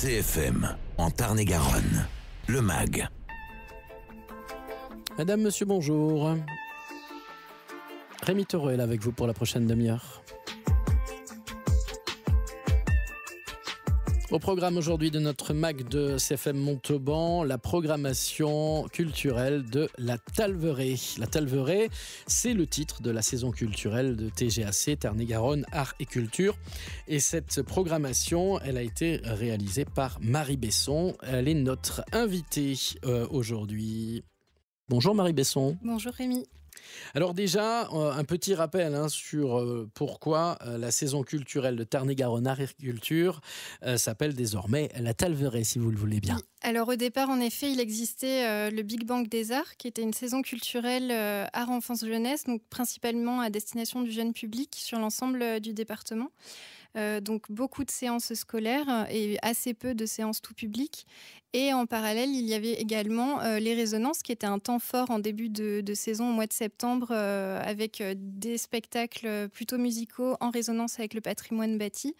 CFM, en Tarn-et-Garonne, le MAG. Madame, monsieur, bonjour. Rémi Taureau est là avec vous pour la prochaine demi-heure. Au programme aujourd'hui de notre MAG de CFM Montauban, la programmation culturelle de la Talverée. La Talverée, c'est le titre de la saison culturelle de TGAC, Tarn-et-Garonne, Art et Culture. Et cette programmation, elle a été réalisée par Marie Besson. Elle est notre invitée aujourd'hui. Bonjour Marie Besson. Bonjour Rémi. Alors déjà, un petit rappel sur pourquoi la saison culturelle de Tarn-et-Garonne Art et Culture s'appelle désormais la Talverée, si vous le voulez bien. Oui. Alors au départ, en effet, il existait le Big Bang des Arts, qui était une saison culturelle art enfance jeunesse, donc principalement à destination du jeune public sur l'ensemble du département. Donc beaucoup de séances scolaires et assez peu de séances tout public. Et en parallèle, il y avait également les résonances, qui étaient un temps fort en début de saison au mois de septembre, avec des spectacles plutôt musicaux en résonance avec le patrimoine bâti.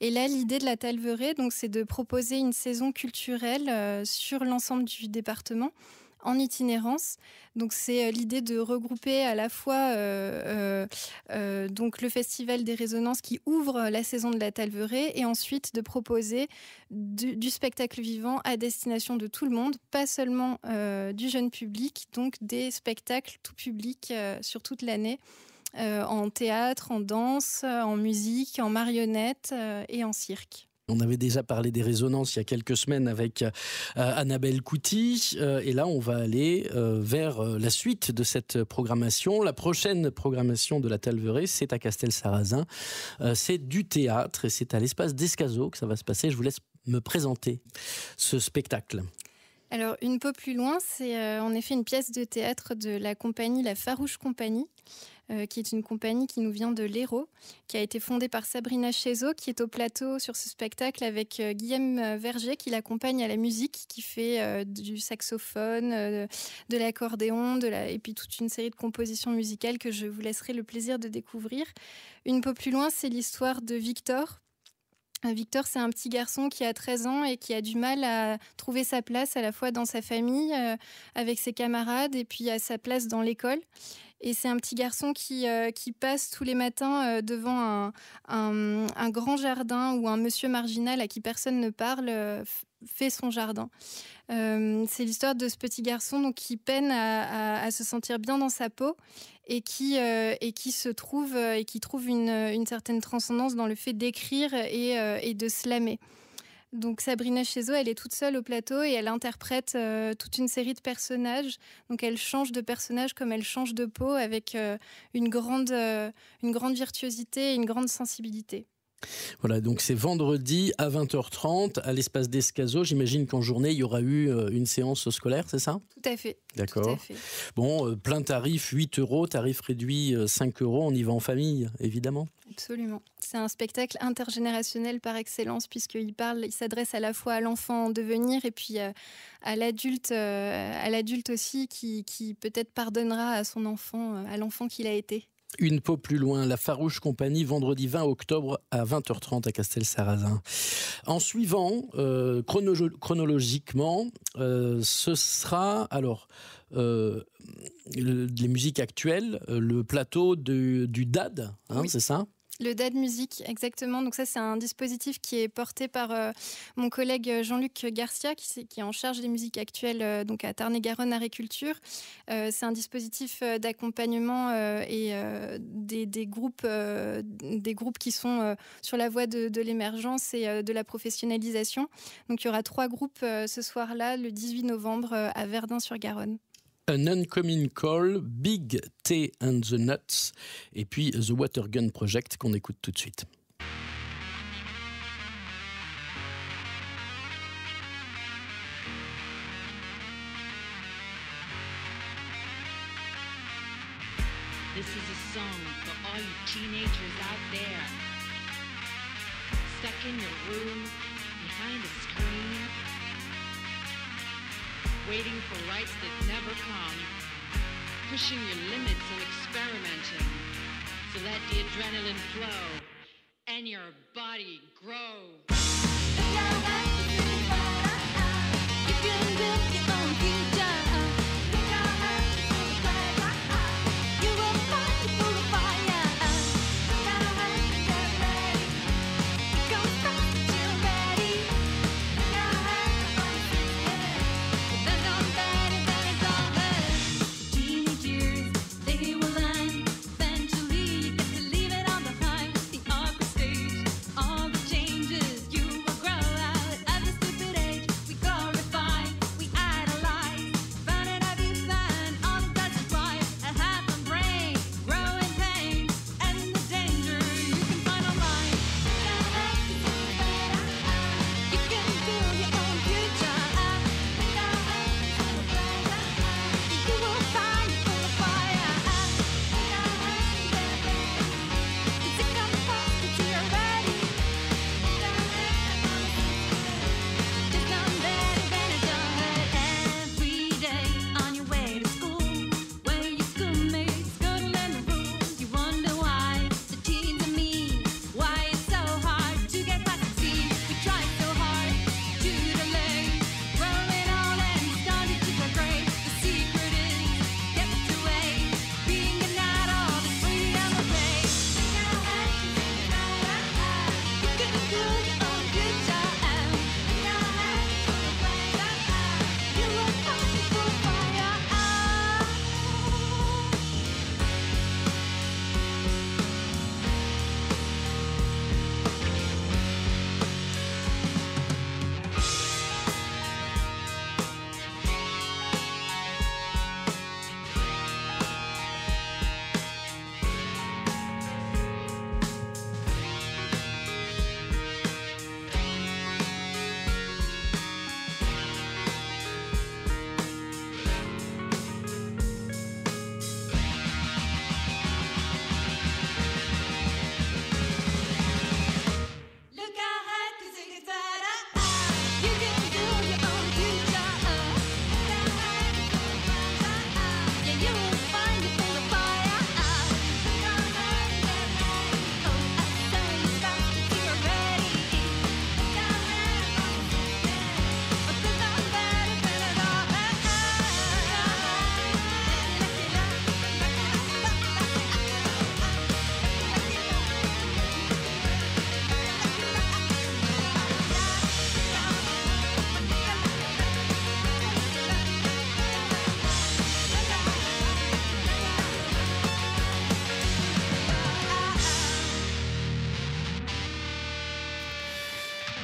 Et là, l'idée de la Talverée, donc, c'est de proposer une saison culturelle sur l'ensemble du département, en itinérance. Donc c'est l'idée de regrouper à la fois donc le Festival des Résonances qui ouvre la saison de la Talverée et ensuite de proposer du spectacle vivant à destination de tout le monde, pas seulement du jeune public, donc des spectacles tout public sur toute l'année. En théâtre, en danse, en musique, en marionnette et en cirque. On avait déjà parlé des résonances il y a quelques semaines avec Annabelle Couty. Et là, on va aller vers la suite de cette programmation. La prochaine programmation de la Talverée, c'est à Castel-Sarrazin. C'est du théâtre et c'est à l'espace d'Escazo que ça va se passer. Je vous laisse me présenter ce spectacle. Alors, une peu plus loin, c'est en effet une pièce de théâtre de la compagnie La Farouche Compagnie, qui est une compagnie qui nous vient de l'Hérault, qui a été fondée par Sabrina Chezo, qui est au plateau sur ce spectacle avec Guillaume Verger, qui l'accompagne à la musique, qui fait du saxophone, de l'accordéon, et puis toute une série de compositions musicales que je vous laisserai le plaisir de découvrir. Une peu plus loin, c'est l'histoire de Victor. Victor, c'est un petit garçon qui a 13 ans et qui a du mal à trouver sa place à la fois dans sa famille, avec ses camarades, et puis à sa place dans l'école. Et c'est un petit garçon qui passe tous les matins devant un grand jardin où un monsieur marginal à qui personne ne parle fait son jardin. C'est l'histoire de ce petit garçon donc, qui peine à se sentir bien dans sa peau et qui trouve une certaine transcendance dans le fait d'écrire et de slammer. Donc Sabrina Chezo, elle est toute seule au plateau et elle interprète toute une série de personnages. Donc elle change de personnage comme elle change de peau avec une grande virtuosité et une grande sensibilité. Voilà, donc c'est vendredi à 20h30 à l'espace d'Escazo. J'imagine qu'en journée, il y aura eu une séance scolaire, c'est ça ? Tout à fait. D'accord. Tout à fait. Bon, plein tarif, 8 €, tarif réduit 5 €. On y va en famille, évidemment. Absolument. C'est un spectacle intergénérationnel par excellence puisqu'il s'adresse à la fois à l'enfant en devenir et puis à l'adulte aussi qui peut-être pardonnera à son enfant, à l'enfant qu'il a été. Une peau plus loin, La Farouche Compagnie, vendredi 20 octobre à 20h30 à Castel-Sarrazin. En suivant, chronologiquement, ce sera alors les musiques actuelles, le plateau du DAD, oui. C'est ça ? Le DAD Musique, exactement. Donc ça, c'est un dispositif qui est porté par mon collègue Jean-Luc Garcia, qui est en charge des musiques actuelles donc à Tarn-et-Garonne Art et Culture. C'est un dispositif d'accompagnement et des groupes qui sont sur la voie de l'émergence et de la professionnalisation. Donc il y aura 3 groupes ce soir-là, le 18 novembre, à Verdun-sur-Garonne. An Uncommon Call, Big T and the Nuts, et puis The Water Gun Project qu'on écoute tout de suite. This is a song for all you teenagers out there, stuck in your room, behind a screen, waiting for rights that never come, pushing your limits and experimenting, so let the adrenaline flow and your body grow.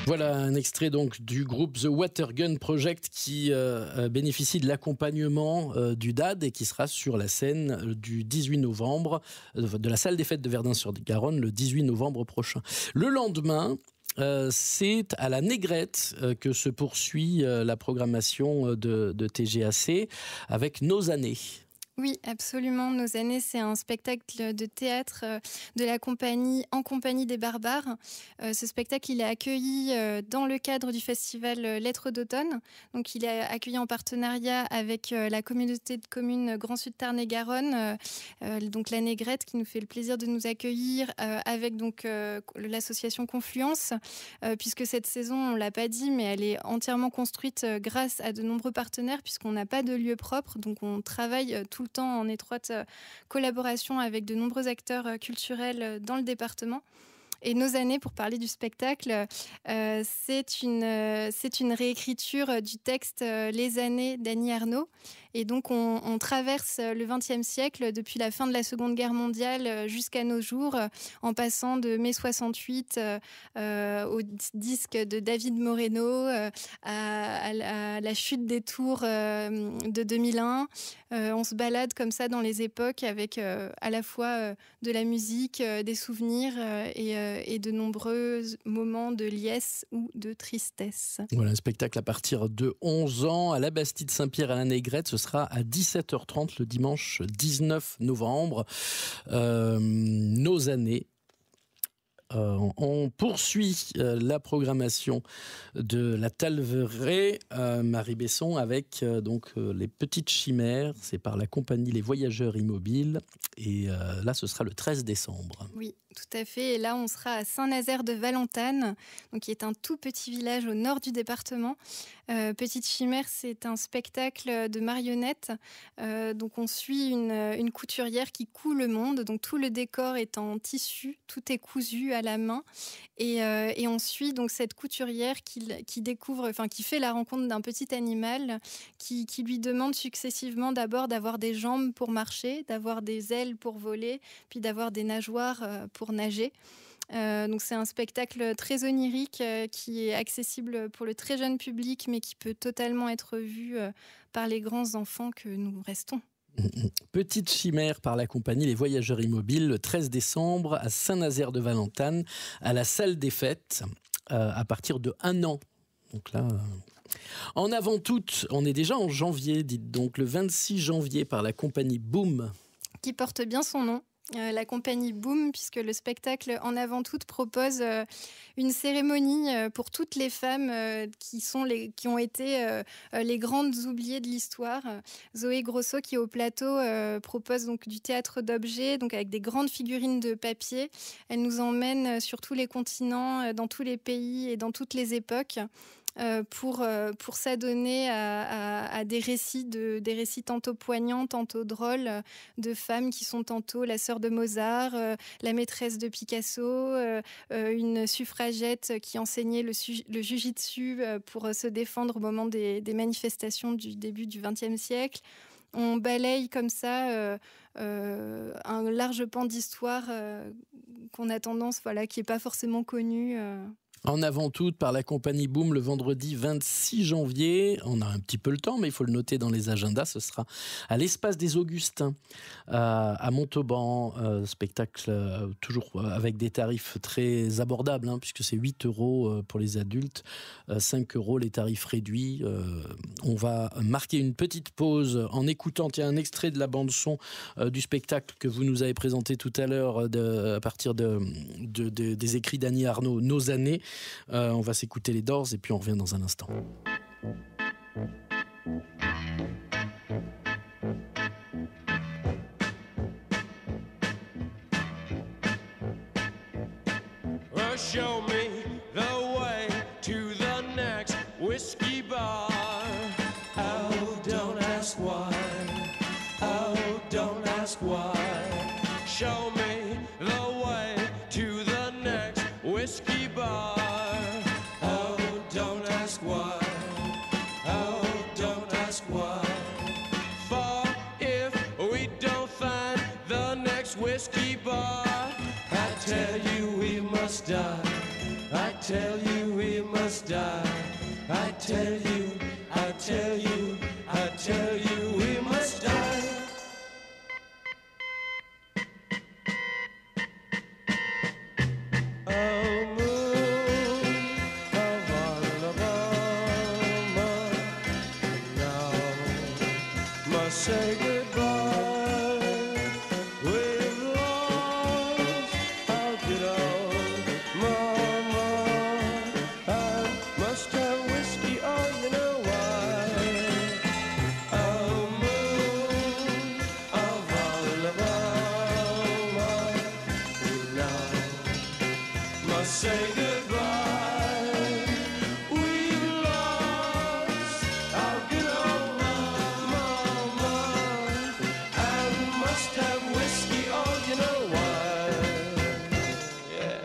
Voilà un extrait donc du groupe The Watergun Project qui bénéficie de l'accompagnement du DAD et qui sera sur la scène du 18 novembre de la salle des fêtes de Verdun-sur-Garonne le 18 novembre prochain. Le lendemain, c'est à la Négrette que se poursuit la programmation de TGAC avec Nos années. Oui, absolument. Nos années, c'est un spectacle de théâtre de la compagnie En compagnie des barbares. Ce spectacle, il est accueilli dans le cadre du festival Lettres d'automne. Donc, il est accueilli en partenariat avec la communauté de communes Grand Sud Tarn-et-Garonne, donc la Négrette, qui nous fait le plaisir de nous accueillir avec donc l'association Confluence, puisque cette saison, on l'a pas dit, mais elle est entièrement construite grâce à de nombreux partenaires, puisqu'on n'a pas de lieu propre. Donc, on travaille tout le temps en étroite collaboration avec de nombreux acteurs culturels dans le département. Et Nos années, pour parler du spectacle, c'est une réécriture du texte Les années d'Annie Ernaux. Et donc, on traverse le XXe siècle depuis la fin de la Seconde Guerre mondiale jusqu'à nos jours, en passant de mai 68 au disque de David Moreno, à la chute des tours de 2001. On se balade comme ça dans les époques avec à la fois de la musique, des souvenirs et de nombreux moments de liesse ou de tristesse. Voilà, un spectacle à partir de 11 ans à la Bastide Saint-Pierre à la Négrette. Ce sera à 17h30 le dimanche 19 novembre. Nos années. On poursuit la programmation de la Talveraie, Marie Besson, avec donc les Petites Chimères. C'est par la compagnie Les Voyageurs Immobiles. Et là, ce sera le 13 décembre. Oui, tout à fait. Et là, on sera à Saint-Nazaire de Valentane, donc qui est un tout petit village au nord du département. Petite Chimère, c'est un spectacle de marionnettes. Donc, on suit une couturière qui coud le monde. Donc, tout le décor est en tissu, tout est cousu à la main. Et on suit donc cette couturière qui découvre, enfin, qui fait la rencontre d'un petit animal qui lui demande successivement d'abord d'avoir des jambes pour marcher, d'avoir des ailes pour voler, puis d'avoir des nageoires pour nager. Donc c'est un spectacle très onirique qui est accessible pour le très jeune public, mais qui peut totalement être vu par les grands enfants que nous restons. Petite Chimère par la compagnie Les Voyageurs Immobiles le 13 décembre à Saint-Nazaire de Valentane à la salle des fêtes à partir de 1 an. Donc là, en avant toute, on est déjà en janvier, dites donc, le 26 janvier par la compagnie Boom. Qui porte bien son nom. La compagnie Boom, puisque le spectacle En avant toute propose une cérémonie pour toutes les femmes qui ont été les grandes oubliées de l'histoire. Zoé Grosso, qui au plateau propose donc du théâtre d'objets, donc avec des grandes figurines de papier. Elle nous emmène sur tous les continents, dans tous les pays et dans toutes les époques. Pour s'adonner à des récits tantôt poignants, tantôt drôles, de femmes qui sont tantôt la sœur de Mozart, la maîtresse de Picasso, une suffragette qui enseignait le jujitsu pour se défendre au moment des manifestations du début du XXe siècle. On balaye comme ça un large pan d'histoire qu'on a tendance, qui n'est pas forcément connu. En avant toute par la compagnie Boom le vendredi 26 janvier. On a un petit peu le temps, mais il faut le noter dans les agendas. Ce sera à l'Espace des Augustins à Montauban. Spectacle toujours avec des tarifs très abordables, puisque c'est 8 € pour les adultes, 5 € les tarifs réduits. On va marquer une petite pause en écoutant un extrait de la bande-son du spectacle que vous nous avez présenté tout à l'heure à partir des écrits d'Annie Ernaux, Nos années. On va s'écouter les Doors et puis on revient dans un instant. Show me the way to the next whiskey bar. Oh, don't ask why. Oh, don't ask why. Show me the way to the next whiskey bar. Oh, don't ask why. Oh, don't ask why. For if we don't find the next whiskey bar, I tell you we must die. I tell you we must die. I tell you, I tell you, I tell you we must die. Oh, moon of Alabama, now must say goodbye. We've lost our good old mama. I must have whiskey, oh, you know why. Oh, moon of Alabama, we now must say goodbye. We've lost our good old mama, and must have whiskey, oh, you know why. Yeah.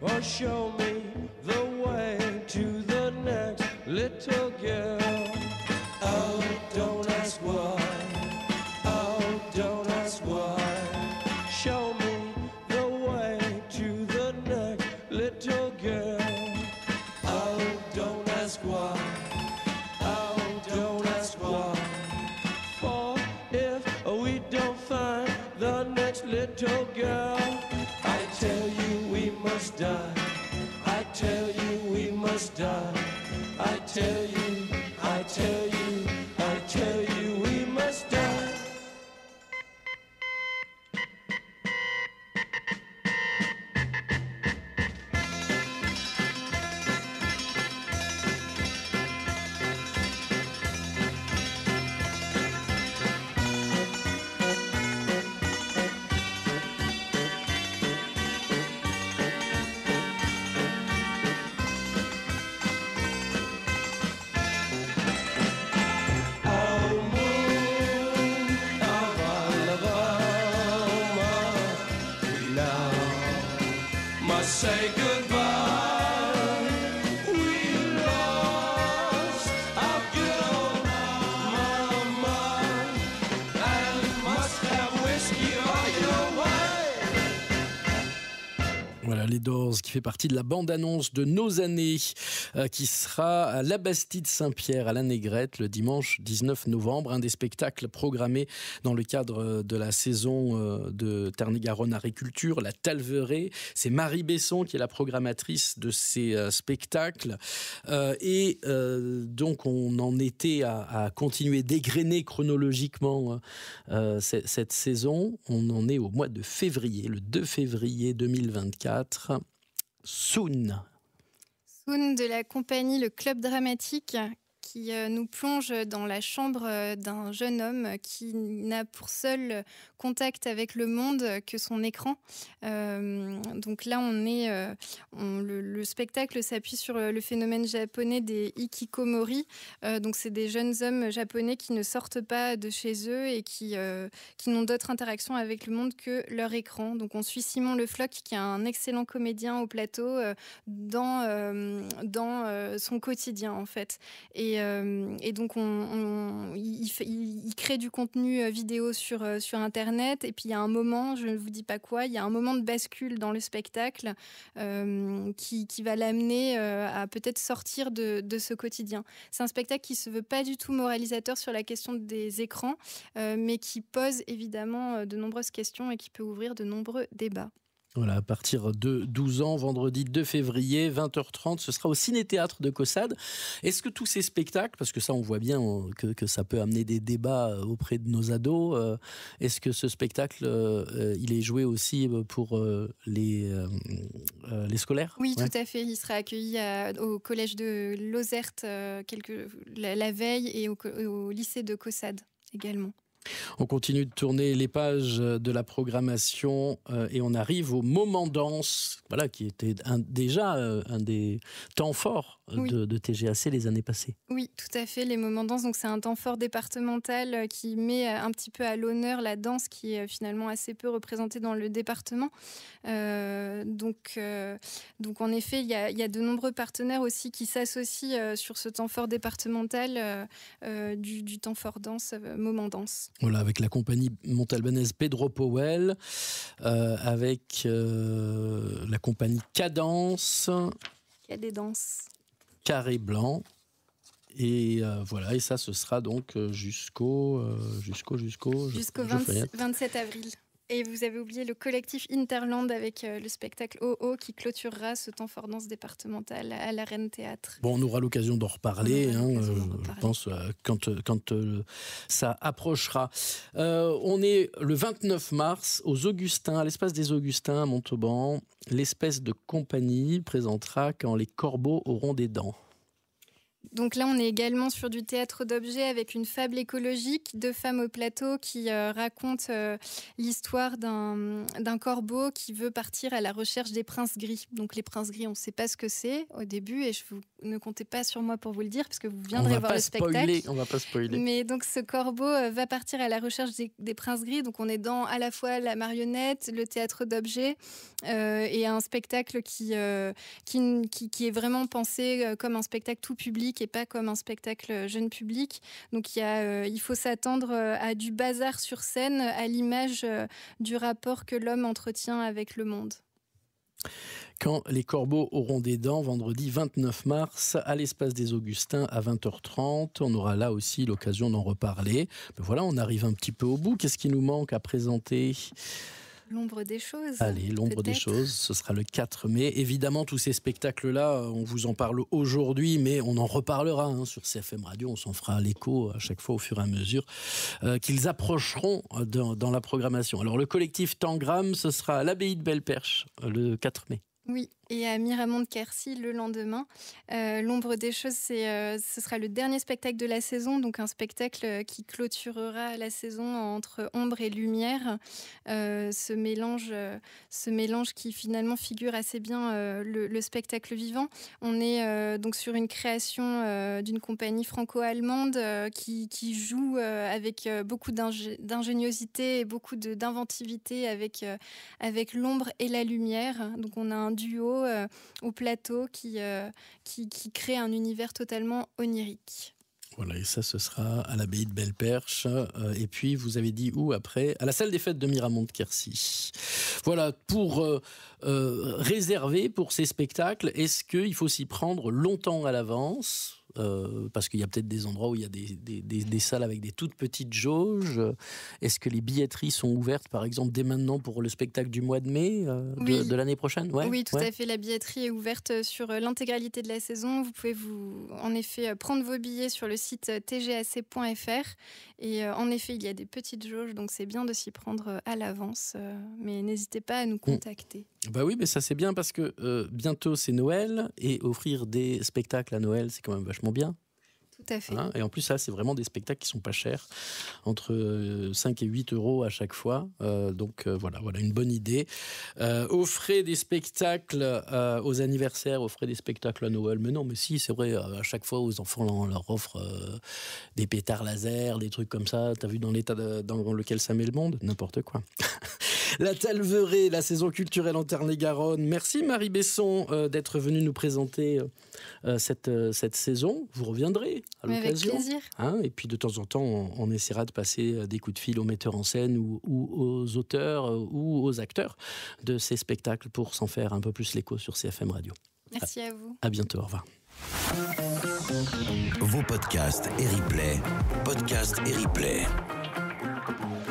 Oh, show me the way to the next little girl. Oh, don't ask why. Oh, don't ask why. Show me the way to the next little girl. Oh, don't ask why. Oh, don't ask why. For if we don't find the next little girl, I tell you we must die. I tell you we must die. I tell you, I tell you, I tell you we must die. Oh, moon of Alabama, we now must say goodbye. We lost our good old mama, and must have whiskey, oh, you know why. Voilà, les Doors qui fait partie de la bande-annonce de Nos Années qui sera à la Bastide Saint-Pierre à la Négrette le dimanche 19 novembre. Un des spectacles programmés dans le cadre de la saison de Tarn-et-Garonne Agriculture, la Talverée. C'est Marie Besson qui est la programmatrice de ces spectacles. Donc on en était à continuer d'égrener chronologiquement cette saison. On en est au mois de février, le 2 février 2024. Soon De la compagnie Le Club Dramatique, qui nous plonge dans la chambre d'un jeune homme qui n'a pour seul contact avec le monde que son écran. Donc là, le spectacle s'appuie sur le phénomène japonais des hikikomori. Donc c'est des jeunes hommes japonais qui ne sortent pas de chez eux et qui n'ont d'autre interaction avec le monde que leur écran. Donc on suit Simon Le Floch, qui est un excellent comédien au plateau, dans son quotidien en fait. Et donc il crée du contenu vidéo sur Internet. Et puis il y a un moment, je ne vous dis pas quoi, il y a un moment de bascule dans le spectacle qui va l'amener à peut-être sortir de ce quotidien. C'est un spectacle qui se veut pas du tout moralisateur sur la question des écrans, mais qui pose évidemment de nombreuses questions et qui peut ouvrir de nombreux débats. Voilà, à partir de 12 ans, vendredi 2 février, 20h30, ce sera au Ciné-Théâtre de Caussade. Est-ce que tous ces spectacles, parce que ça on voit bien que ça peut amener des débats auprès de nos ados, est-ce que ce spectacle, il est joué aussi pour les scolaires? Oui, tout à fait. Il sera accueilli au collège de Lozerte la veille et au lycée de Caussade également. On continue de tourner les pages de la programmation et on arrive au moment danse, voilà, qui était déjà un des temps forts de TGAC les années passées. Oui, tout à fait, les moments danse. Donc c'est un temps fort départemental qui met un petit peu à l'honneur la danse qui est finalement assez peu représentée dans le département. Donc en effet, il y a de nombreux partenaires aussi qui s'associent sur ce temps fort départemental du temps fort danse, moment danse. Voilà, avec la compagnie montalbanaise Pedro Powell, avec la compagnie Cadence. Carré Blanc. Et voilà, et ça, ce sera donc jusqu'au 27 avril. Et vous avez oublié le collectif Interland avec le spectacle OO qui clôturera ce temps fort danse départemental à l'Arène Théâtre. Bon, on aura l'occasion d'en reparler, je pense, quand ça approchera. On est le 29 mars aux Augustins, à l'Espace des Augustins à Montauban. L'espèce de compagnie présentera Quand les corbeaux auront des dents. Donc là, on est également sur du théâtre d'objets avec une fable écologique, 2 femmes au plateau qui racontent l'histoire d'un corbeau qui veut partir à la recherche des princes gris. Donc les princes gris, on ne sait pas ce que c'est au début et ne comptez pas sur moi pour vous le dire parce que vous viendrez voir le spectacle. On ne va pas spoiler. Mais donc ce corbeau va partir à la recherche des princes gris. Donc on est dans à la fois la marionnette, le théâtre d'objets et un spectacle qui est vraiment pensé comme un spectacle tout public et pas comme un spectacle jeune public. Donc il faut s'attendre à du bazar sur scène, à l'image du rapport que l'homme entretient avec le monde. Quand les corbeaux auront des dents, vendredi 29 mars, à l'Espace des Augustins à 20h30. On aura là aussi l'occasion d'en reparler. Mais voilà, on arrive un petit peu au bout. Qu'est-ce qui nous manque à présenter ? L'ombre des choses. Allez, l'ombre des choses, ce sera le 4 mai. Évidemment, tous ces spectacles-là, on vous en parle aujourd'hui, mais on en reparlera sur CFM Radio. On s'en fera l'écho à chaque fois au fur et à mesure qu'ils approcheront dans la programmation. Alors, le collectif Tangram, ce sera à l'abbaye de Belle-Perche le 4 mai. Oui, et à Miramont-de-Quercy le lendemain. L'ombre des choses, ce sera le dernier spectacle de la saison, donc un spectacle qui clôturera la saison entre ombre et lumière. Ce mélange qui finalement figure assez bien le spectacle vivant. On est donc sur une création d'une compagnie franco-allemande qui joue avec beaucoup d'ingéniosité et beaucoup d'inventivité avec l'ombre et la lumière. Donc on a un duo au plateau qui crée un univers totalement onirique. Voilà, et ça, ce sera à l'abbaye de Belle-Perche. Et puis, vous avez dit où après ? À la salle des fêtes de Miramont-de-Quercy. Voilà, pour réserver pour ces spectacles, est-ce qu'il faut s'y prendre longtemps à l'avance ? Parce qu'il y a peut-être des endroits où il y a des salles avec des toutes petites jauges. Est-ce que les billetteries sont ouvertes, par exemple, dès maintenant pour le spectacle du mois de mai de l'année prochaine ? Oui, tout à fait. La billetterie est ouverte sur l'intégralité de la saison. Vous pouvez en effet prendre vos billets sur le site tgac.fr. Et en effet, il y a des petites jauges, donc c'est bien de s'y prendre à l'avance. Mais n'hésitez pas à nous contacter. Bah oui, mais ça c'est bien parce que bientôt c'est Noël et offrir des spectacles à Noël, c'est quand même vachement bien. Tout à fait. Et en plus, ça, c'est vraiment des spectacles qui sont pas chers, entre 5 et 8 euros à chaque fois. Donc voilà, une bonne idée. Offrez des spectacles aux anniversaires, offrez des spectacles à Noël. Mais non, mais si, c'est vrai, à chaque fois, aux enfants, on leur offre des pétards laser, des trucs comme ça. T'as vu dans l'état dans lequel ça met le monde ? N'importe quoi. La Talverée, la saison culturelle en Tarn-et-Garonne. Merci Marie Besson d'être venue nous présenter cette saison. Vous reviendrez à l'occasion. Avec plaisir. Et puis de temps en temps, on essaiera de passer des coups de fil aux metteurs en scène ou aux auteurs ou aux acteurs de ces spectacles pour s'en faire un peu plus l'écho sur CFM Radio. Merci à vous. À bientôt, au revoir. Vos podcasts et replays. Podcasts et replays.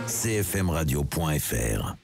cfmradio.fr